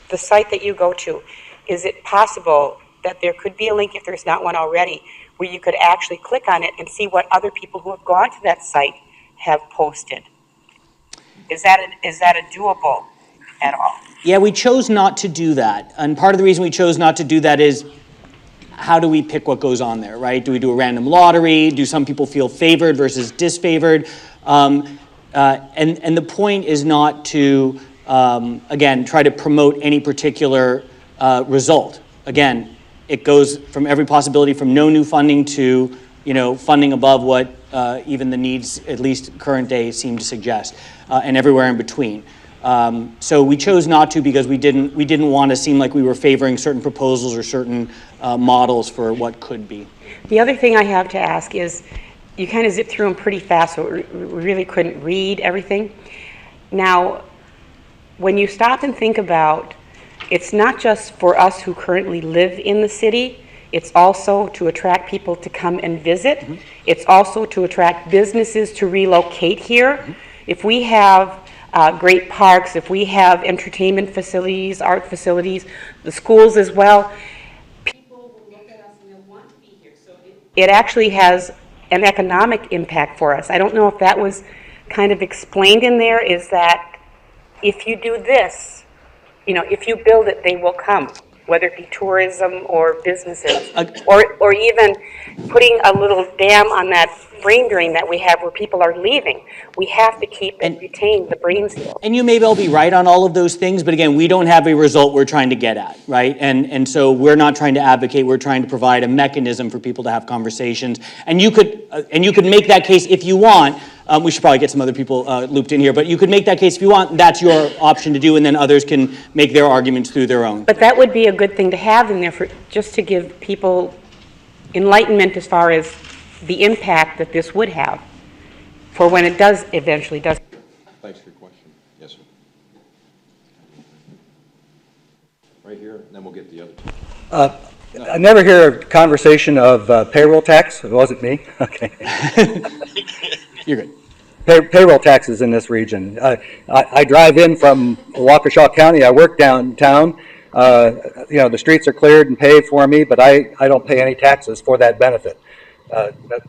the site that you go to. Is it possible that there could be a link, if there's not one already, where you could actually click on it and see what other people who have gone to that site have posted? Is that a doable at all? Yeah, we chose not to do that. And part of the reason we chose not to do that is, how do we pick what goes on there, right? Do we do a random lottery? Do some people feel favored versus disfavored? And the point is not to, again, try to promote any particular result. Again, it goes from every possibility from no new funding to, funding above what even the needs, at least current day, seem to suggest, and everywhere in between. So we chose not to because we didn't want to seem like we were favoring certain proposals or certain models for what could be. The other thing I have to ask is, you kind of zip through them pretty fast, so we really couldn't read everything. Now, when you stop and think about, it's not just for us who currently live in the city, it's also to attract people to come and visit. Mm-hmm. It's also to attract businesses to relocate here. Mm-hmm. If we have great parks, if we have entertainment facilities, art facilities, the schools as well, people will look at us and they'll want to be here. So it actually has an economic impact for us. I don't know if that was kind of explained in there, is that if you do this, if you build it, they will come, whether it be tourism or businesses, or even putting a little dam on that brain drain that we have where people are leaving. We have to keep and retain the brains here. And you may well be right on all of those things, but again, we don't have a result we're trying to get at, right? And so we're not trying to advocate, we're trying to provide a mechanism for people to have conversations. And you could make that case if you want. We should probably get some other people looped in here, but you could make that case if you want. That's your option to do, and then others can make their arguments through their own. But that would be a good thing to have in there, for just to give people enlightenment as far as the impact that this would have for when it does eventually does. Thanks for your question. Yes, sir. Right here, and then we'll get the other two. I never hear a conversation of payroll tax. It wasn't me. Okay. You're good. Payroll taxes in this region. I drive in from Waukesha County. I work downtown. The streets are cleared and paved for me, but I don't pay any taxes for that benefit.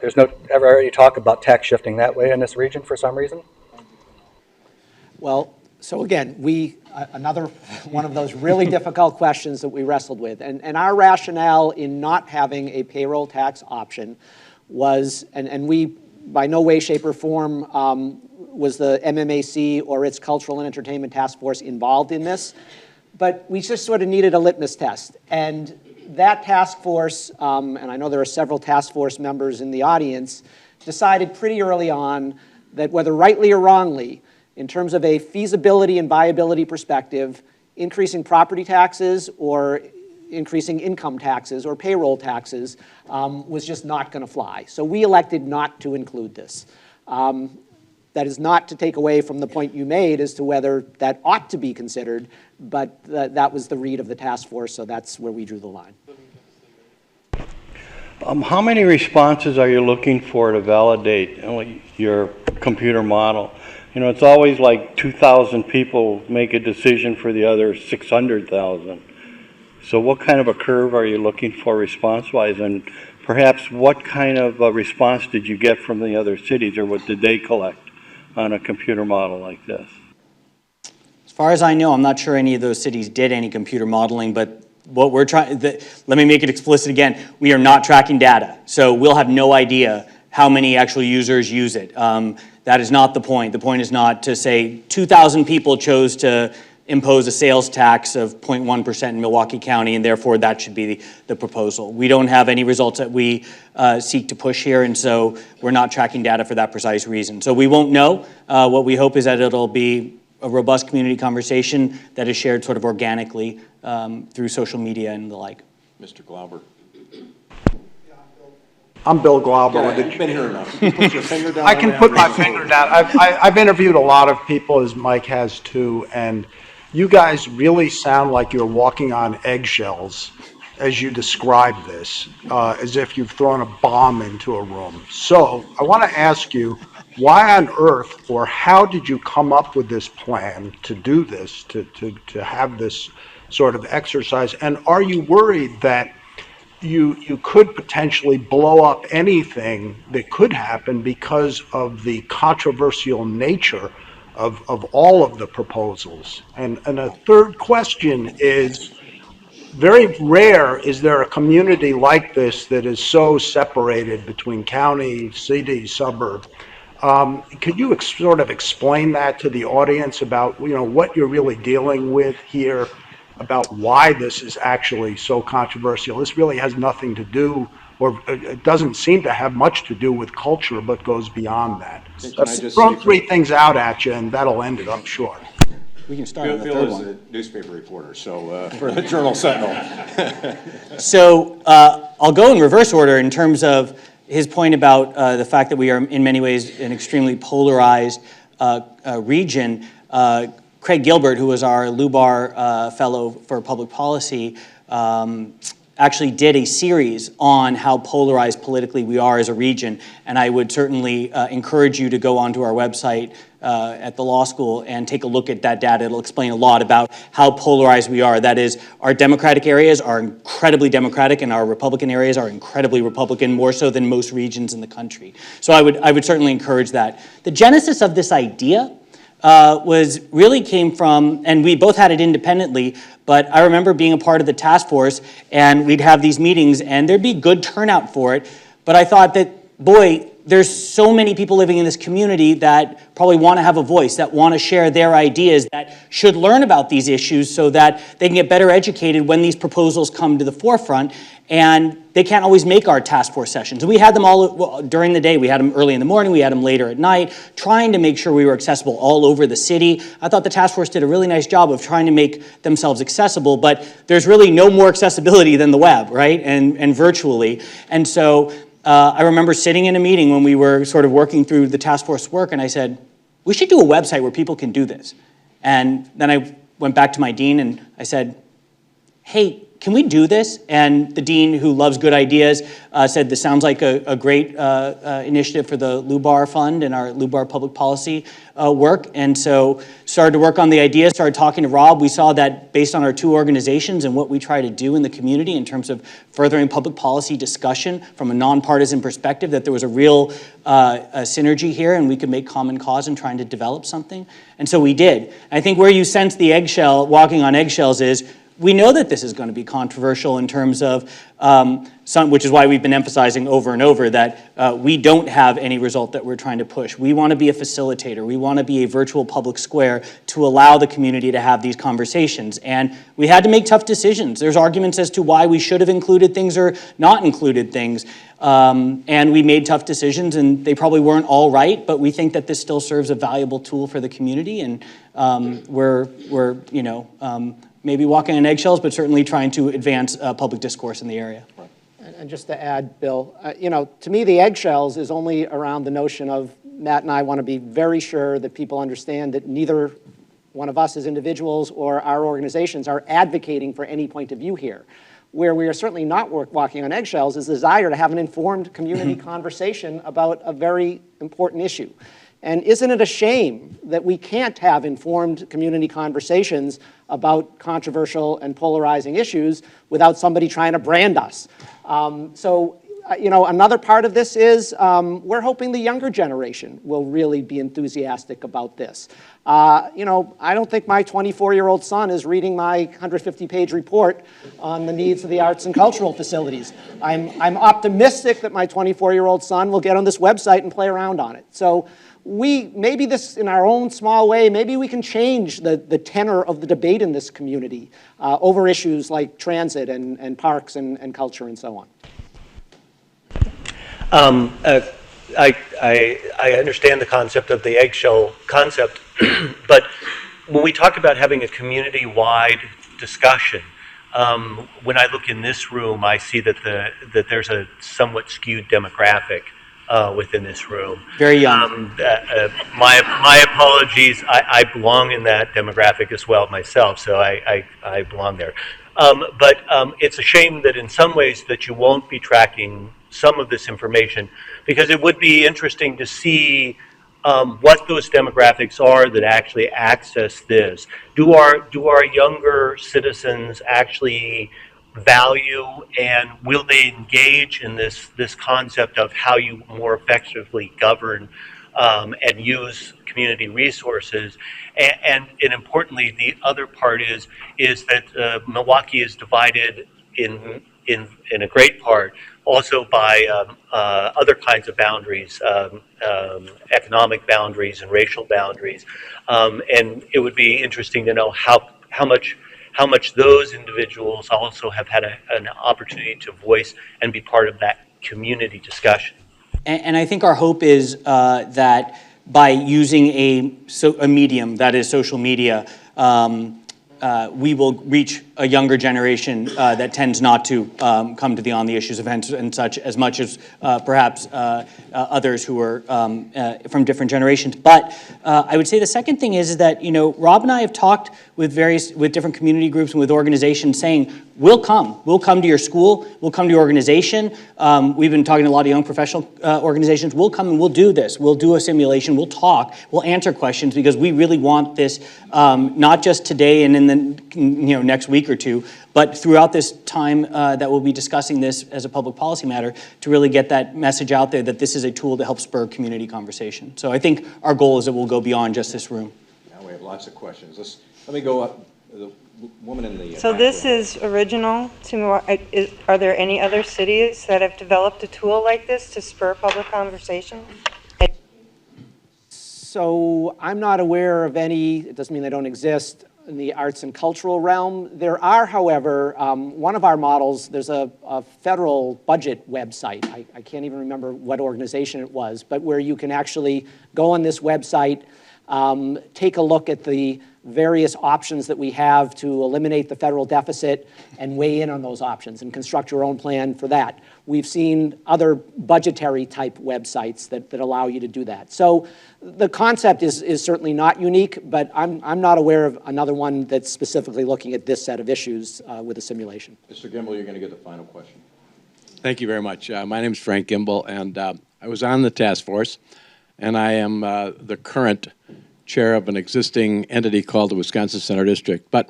There's no ever any talk about tax shifting that way in this region for some reason. Well, so again, another one of those really difficult questions that we wrestled with. And our rationale in not having a payroll tax option was, and we, by no way, shape, or form was the MMAC or its Cultural and Entertainment Task Force involved in this, but we just sort of needed a litmus test. And that task force, and I know there are several task force members in the audience, decided pretty early on that whether rightly or wrongly, in terms of a feasibility and viability perspective, increasing property taxes or increasing income taxes or payroll taxes was just not going to fly. So we elected not to include this. That is not to take away from the point you made as to whether that ought to be considered, but that was the read of the task force, so that's where we drew the line. How many responses are you looking for to validate your computer model? It's always like 2,000 people make a decision for the other 600,000. So what kind of a curve are you looking for response-wise? And perhaps what kind of a response did you get from the other cities, or what did they collect on a computer model like this? As far as I know, I'm not sure any of those cities did any computer modeling, but what we're trying, let me make it explicit again, we are not tracking data. So we'll have no idea how many actual users use it. That is not the point. The point is not to say 2,000 people chose to impose a sales tax of 0.1% in Milwaukee County, and therefore that should be the proposal. We don't have any results that we seek to push here, and so we're not tracking data for that precise reason. So we won't know. What we hope is that it'll be a robust community conversation that is shared sort of organically through social media and the like. Mr. Glauber. I'm Bill Glauber. You've been here enough. Can you put your finger down? I can put my finger down. I've interviewed a lot of people, as Mike has too, and you guys really sound like you're walking on eggshells as you describe this, as if you've thrown a bomb into a room. So I want to ask you, why on earth, or how did you come up with this plan to do this, to have this sort of exercise? And are you worried that you could potentially blow up anything that could happen because of the controversial nature of all of the proposals? And a third question is, very rare is there a community like this that is so separated between county, city, suburb. Could you sort of explain that to the audience about what you're really dealing with here, about why this is actually so controversial? This really has nothing to do, or it doesn't seem to have much to do with culture, but goes beyond that. Throw three things out at you, and that'll end it, I'm sure. We can start on the third one. Phil is a newspaper reporter, so for the Journal Sentinel. So I'll go in reverse order in terms of his point about the fact that we are in many ways an extremely polarized region, Craig Gilbert, who was our Lubar Fellow for Public Policy, actually did a series on how polarized politically we are as a region. And I would certainly encourage you to go onto our website at the law school and take a look at that data. It'll explain a lot about how polarized we are. That is, our Democratic areas are incredibly Democratic and our Republican areas are incredibly Republican, more so than most regions in the country. So I would certainly encourage that. The genesis of this idea came from, and we both had it independently, but I remember being a part of the task force and we'd have these meetings and there'd be good turnout for it. But I thought that, boy, there's so many people living in this community that probably want to have a voice, that want to share their ideas, that should learn about these issues so that they can get better educated when these proposals come to the forefront. And they can't always make our task force sessions. And we had them all during the day. We had them early in the morning. We had them later at night, trying to make sure we were accessible all over the city. I thought the task force did a really nice job of trying to make themselves accessible, but there's really no more accessibility than the web, right? And virtually. And so I remember sitting in a meeting when we were sort of working through the task force work, and I said, we should do a website where people can do this. And then I went back to my dean and I said, hey, can we do this? And the dean, who loves good ideas, said this sounds like a great initiative for the Lubar Fund and our Lubar public policy work. And so started to work on the idea, started talking to Rob. We saw that based on our two organizations and what we try to do in the community in terms of furthering public policy discussion from a nonpartisan perspective, that there was a real synergy here and we could make common cause in trying to develop something. And so we did. I think where you sense the eggshell, walking on eggshells, is we know that this is going to be controversial in terms of which is why we've been emphasizing over and over that we don't have any result that we're trying to push. We want to be a facilitator. We want to be a virtual public square to allow the community to have these conversations. And we had to make tough decisions. There's arguments as to why we should have included things or not included things. And we made tough decisions, and they probably weren't all right, but we think that this still serves a valuable tool for the community. And we're maybe walking on eggshells, but certainly trying to advance public discourse in the area. And just to add, Bill, to me, the eggshells is only around the notion of Matt and I want to be very sure that people understand that neither one of us as individuals or our organizations are advocating for any point of view here. Where we are certainly not walking on eggshells is the desire to have an informed community conversation about a very important issue. And isn't it a shame that we can't have informed community conversations about controversial and polarizing issues without somebody trying to brand us? Another part of this is we're hoping the younger generation will really be enthusiastic about this. I don't think my 24-year-old son is reading my 150-page report on the needs of the arts and cultural facilities. I'm optimistic that my 24-year-old son will get on this website and play around on it. So maybe this, in our own small way, maybe we can change the tenor of the debate in this community over issues like transit and parks and culture and so on. I understand the concept of the eggshell concept, but when we talk about having a community-wide discussion, when I look in this room, I see that there's a somewhat skewed demographic within this room. Very young. My apologies. I belong in that demographic as well myself, so I belong there. But it's a shame that in some ways that you won't be tracking some of this information, because it would be interesting to see what those demographics are that actually access this. Do our younger citizens actually value, and will they engage in this concept of how you more effectively govern and use community resources? And importantly, the other part is that Milwaukee is divided in a great part also by other kinds of boundaries, economic boundaries and racial boundaries, and it would be interesting to know how much those individuals also have had an opportunity to voice and be part of that community discussion. And I think our hope is that by using a medium, that is social media, we will reach a younger generation that tends not to come to the On the Issues events and such as much as perhaps others who are from different generations. But I would say the second thing is that, you know, Rob and I have talked with different community groups and with organizations saying, we'll come to your school, we'll come to your organization. We've been talking to a lot of young professional organizations. We'll come and we'll do this. We'll do a simulation, we'll talk, we'll answer questions because we really want this not just today and in the next week or two, but throughout this time that we'll be discussing this as a public policy matter to really get that message out there that this is a tool to help spur community conversation. So I think our goal is that we'll go beyond just this room. Now we have lots of questions. Let me go up. The woman in the So this is original to, are there any other cities that have developed a tool like this to spur public conversation? So I'm not aware of any, it doesn't mean they don't exist, in the arts and cultural realm. There are, however, one of our models, there's a federal budget website. I can't even remember what organization it was, but where you can actually go on this website, take a look at the various options that we have to eliminate the federal deficit and weigh in on those options and construct your own plan for that. We've seen other budgetary type websites that allow you to do that. So the concept is certainly not unique, but I'm not aware of another one that's specifically looking at this set of issues with a simulation. Mr. Gimbel, you're going to get the final question. Thank you very much. My name is Frank Gimbel, and I was on the task force, and I am the current chair of an existing entity called the Wisconsin Center District. But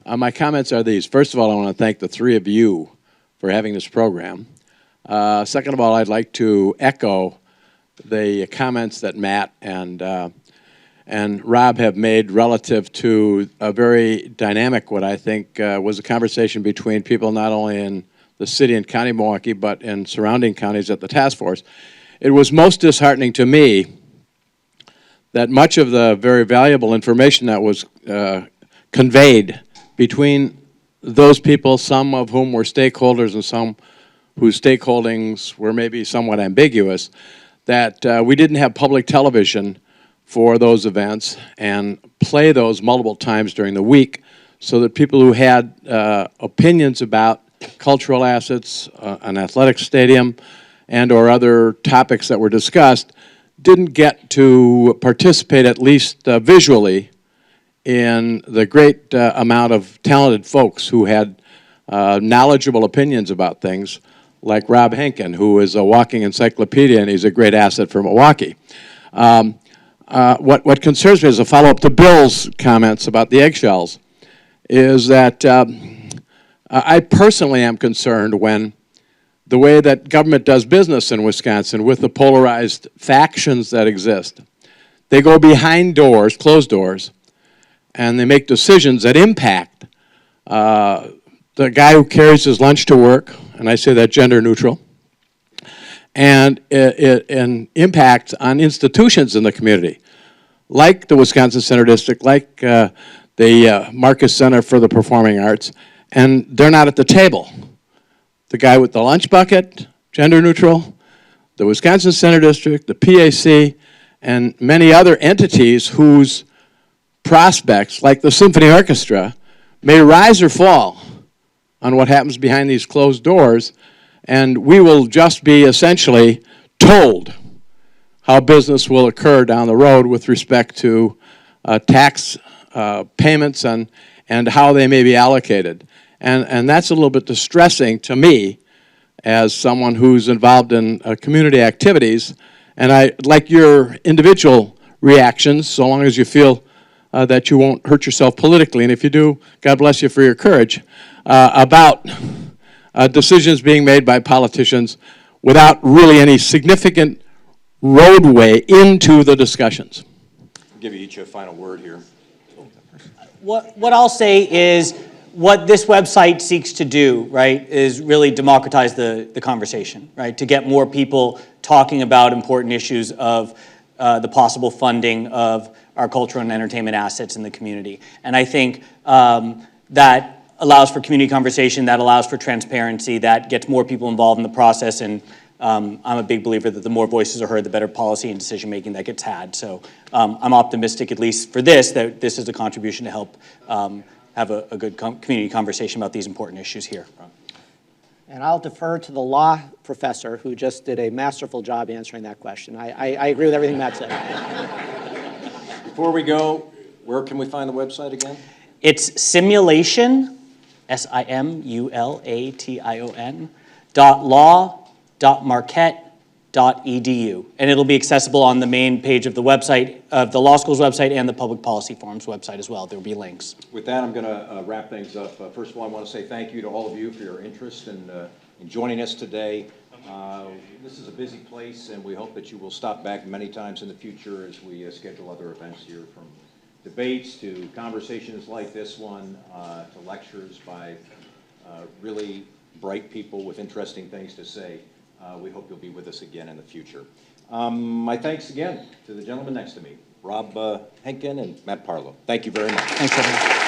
my comments are these. First of all, I want to thank the three of you for having this program. Second of all, I'd like to echo the comments that Matt and Rob have made relative to a very dynamic, what I think was a conversation between people not only in the city and county of Milwaukee, but in surrounding counties at the task force. It was most disheartening to me that much of the very valuable information that was conveyed between those people, some of whom were stakeholders and some whose stakeholdings were maybe somewhat ambiguous, that we didn't have public television for those events and play those multiple times during the week so that people who had opinions about cultural assets, an athletic stadium, and or other topics that were discussed didn't get to participate, at least visually, in the great amount of talented folks who had knowledgeable opinions about things, like Rob Henkin, who is a walking encyclopedia, and he's a great asset for Milwaukee. What concerns me as a follow-up to Bill's comments about the eggshells is that I personally am concerned when the way that government does business in Wisconsin with the polarized factions that exist. They go behind doors, closed doors, and they make decisions that impact the guy who carries his lunch to work, and I say that gender neutral, and it impacts on institutions in the community, like the Wisconsin Center District, like the Marcus Center for the Performing Arts, and they're not at the table. The guy with the lunch bucket, gender neutral, the Wisconsin Center District, the PAC, and many other entities whose prospects, like the symphony orchestra, may rise or fall on what happens behind these closed doors, and we will just be essentially told how business will occur down the road with respect to tax payments and how they may be allocated. And that's a little bit distressing to me as someone who's involved in community activities. And I like your individual reactions, so long as you feel that you won't hurt yourself politically. And if you do, God bless you for your courage, about decisions being made by politicians without really any significant roadway into the discussions. I'll give you each a final word here. What I'll say is, what this website seeks to do, right, is really democratize the conversation, right, to get more people talking about important issues of the possible funding of our cultural and entertainment assets in the community. And I think that allows for community conversation, that allows for transparency, that gets more people involved in the process, and I'm a big believer that the more voices are heard, the better policy and decision-making that gets had. So I'm optimistic, at least for this, that this is a contribution to help have a good community conversation about these important issues here. And I'll defer to the law professor who just did a masterful job answering that question. I agree with everything Matt said. Before we go, where can we find the website again? It's simulation, simulation, .law.marquette.edu. And it'll be accessible on the main page of the website, of the law school's website and the Public Policy Forum's website as well. There will be links. With that, I'm going to wrap things up. First of all, I want to say thank you to all of you for your interest in joining us today. This is a busy place, and we hope that you will stop back many times in the future as we schedule other events here, from debates to conversations like this one to lectures by really bright people with interesting things to say. We hope you'll be with us again in the future. My thanks again to the gentleman next to me, Rob Henkin and Matt Parlow. Thank you very much. Thanks, everyone.